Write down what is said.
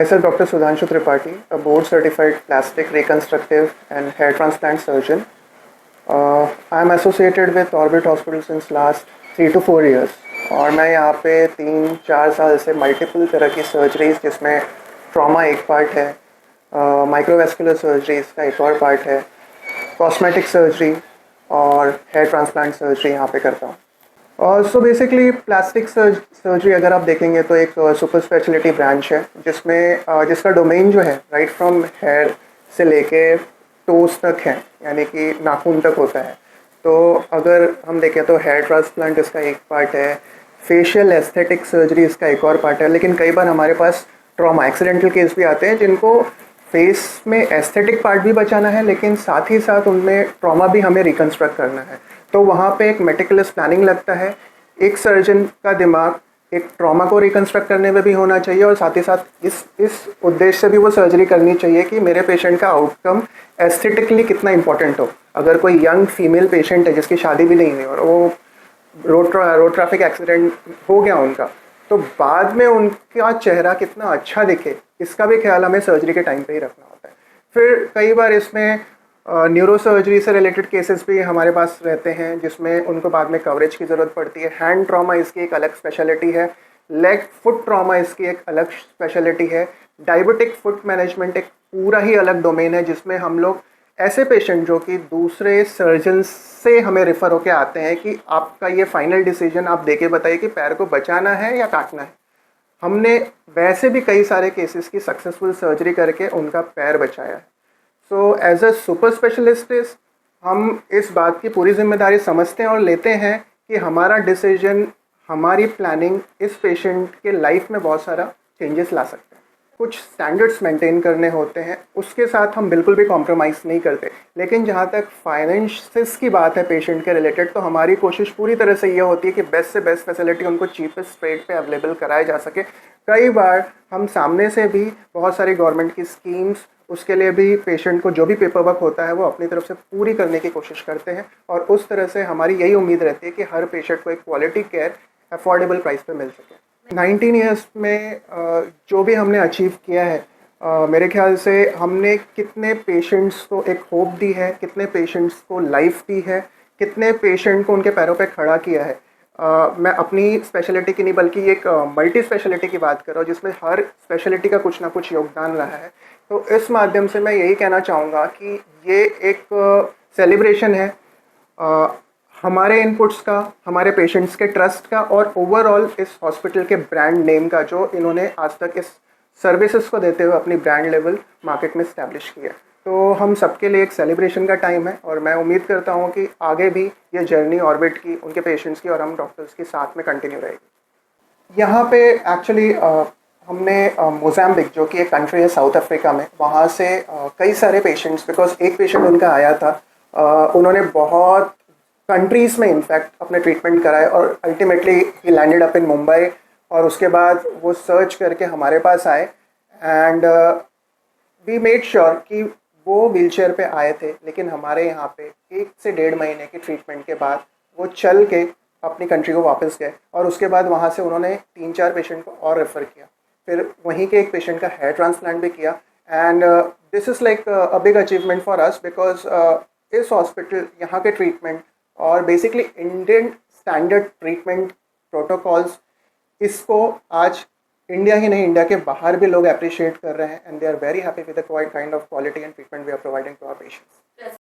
Myself, Dr. Sudhanshu Tripathi, a board-certified plastic reconstructive and hair transplant surgeon. I am associated with Orbit Hospital since last 3 to 4 years. और मैं यहाँ पे 3-4 साल से multiple तरह की सर्जरीज जिसमें ट्रॉमा एक पार्ट है, माइक्रोवेस्कुलर सर्जरी इसका एक और पार्ट है, कॉस्मेटिक सर्जरी और हेयर ट्रांसप्लांट सर्जरी यहाँ पे करता हूँ। और सो बेसिकली प्लास्टिक सर्जरी अगर आप देखेंगे तो एक सुपर स्पेशलिटी ब्रांच है जिसमें जिसका डोमेन जो है राइट फ्रॉम हेयर से लेके टोस तक है, यानी कि नाखून तक होता है। तो अगर हम देखें तो हेयर ट्रांसप्लांट इसका एक पार्ट है, फेशियल एस्थेटिक सर्जरी इसका एक और पार्ट है। लेकिन कई बार हमारे पास ट्रॉमा एक्सीडेंटल केस भी आते हैं जिनको फेस में एस्थेटिक पार्ट भी बचाना है, लेकिन साथ ही साथ उनमें ट्रॉमा भी हमें रिकन्स्ट्रक्ट करना है। तो वहाँ पे एक मेटिकुलस प्लानिंग लगता है। एक सर्जन का दिमाग एक ट्रॉमा को रिकन्स्ट्रक्ट करने में भी होना चाहिए और साथ ही साथ इस उद्देश्य से भी वो सर्जरी करनी चाहिए कि मेरे पेशेंट का आउटकम एस्थेटिकली कितना इंपॉर्टेंट हो। अगर कोई यंग फीमेल पेशेंट है जिसकी शादी भी नहीं हुई और वो रोड ट्रैफिक एक्सीडेंट हो गया उनका, तो बाद में उनका चेहरा कितना अच्छा दिखे, इसका भी ख्याल हमें सर्जरी के टाइम पे ही रखना होता है। फिर कई बार इसमें न्यूरो सर्जरी से रिलेटेड केसेस भी हमारे पास रहते हैं जिसमें उनको बाद में कवरेज की ज़रूरत पड़ती है। हैंड ट्रॉमा इसकी एक अलग स्पेशलिटी है, लेग फुट ट्रॉमा इसकी एक अलग स्पेशलिटी है, डायबिटिक फुट मैनेजमेंट एक पूरा ही अलग डोमेन है जिसमें हम लोग ऐसे पेशेंट जो कि दूसरे सर्जन से हमें रेफ़र होकर आते हैं कि आपका ये फाइनल डिसीजन आप देके बताइए कि पैर को बचाना है या काटना है। हमने वैसे भी कई सारे केसेस की सक्सेसफुल सर्जरी करके उनका पैर बचाया है। So as a super specialist हम इस बात की पूरी जिम्मेदारी समझते हैं और लेते हैं कि हमारा डिसीजन, हमारी प्लानिंग इस पेशेंट के लाइफ में बहुत सारा चेंजेस ला सकते हैं। कुछ स्टैंडर्ड्स मेंटेन करने होते हैं, उसके साथ हम बिल्कुल भी कॉम्प्रोमाइज़ नहीं करते। लेकिन जहाँ तक फाइनेंसिस की बात है पेशेंट के रिलेटेड, तो हमारी कोशिश पूरी तरह से ये होती है कि बेस्ट से बेस्ट फैसिलिटी उनको चीपेस्ट रेट पे अवेलेबल कराया जा सके। कई बार हम सामने से भी बहुत सारी गवर्नमेंट की स्कीम्स, उसके लिए भी पेशेंट को जो भी पेपर वर्क होता है वो अपनी तरफ से पूरी करने की कोशिश करते हैं और उस तरह से हमारी यही उम्मीद रहती है कि हर पेशेंट को एक क्वालिटी केयर अफोर्डेबल प्राइस पे मिल सके। 19 ईयर्स में जो भी हमने अचीव किया है, मेरे ख्याल से हमने कितने पेशेंट्स को एक होप दी है, कितने पेशेंट्स को लाइफ दी है, कितने पेशेंट को उनके पैरों पे खड़ा किया है। मैं अपनी स्पेशलिटी की नहीं बल्कि एक मल्टी स्पेशलिटी की बात कर रहा हूँ जिसमें हर स्पेशलिटी का कुछ ना कुछ योगदान रहा है। तो इस माध्यम से मैं यही कहना चाहूँगा कि ये एक सेलिब्रेशन है हमारे इनपुट्स का, हमारे पेशेंट्स के ट्रस्ट का और ओवरऑल इस हॉस्पिटल के ब्रांड नेम का, जो इन्होंने आज तक इस सर्विसेज को देते हुए अपनी ब्रांड लेवल मार्केट में इस्टेब्लिश किया। तो हम सबके लिए एक सेलिब्रेशन का टाइम है और मैं उम्मीद करता हूँ कि आगे भी ये जर्नी ऑर्बिट की, उनके पेशेंट्स की और हम डॉक्टर्स के साथ में कंटिन्यू रहेगी। यहाँ पे एक्चुअली हमने मोज़ाम्बिक जो कि एक कंट्री है साउथ अफ्रीका में, वहाँ से कई सारे पेशेंट्स, बिकॉज एक पेशेंट उनका आया था, उन्होंने बहुत कंट्रीज़ में इनफैक्ट अपने ट्रीटमेंट कराए और ultimately he landed up in Mumbai और उसके बाद वो सर्च करके हमारे पास आए एंड वी मेड श्योर कि वो व्हीलचेयर पे आए थे, लेकिन हमारे यहाँ पे 1 से 1.5 महीने की ट्रीटमेंट के बाद वो चल के अपनी कंट्री को वापस गए और उसके बाद वहाँ से उन्होंने 3-4 पेशेंट को और रेफ़र किया। फिर वहीं के एक पेशेंट का हेयर ट्रांसप्लांट भी किया and this is like a big achievement for us because इस हॉस्पिटल, यहाँ के ट्रीटमेंट और basically Indian standard treatment protocols, इसको आज इंडिया ही नहीं, इंडिया के बाहर भी लोग अप्रिशिएट कर रहे हैं and they are very happy with the kind of quality and treatment we are providing to our patients.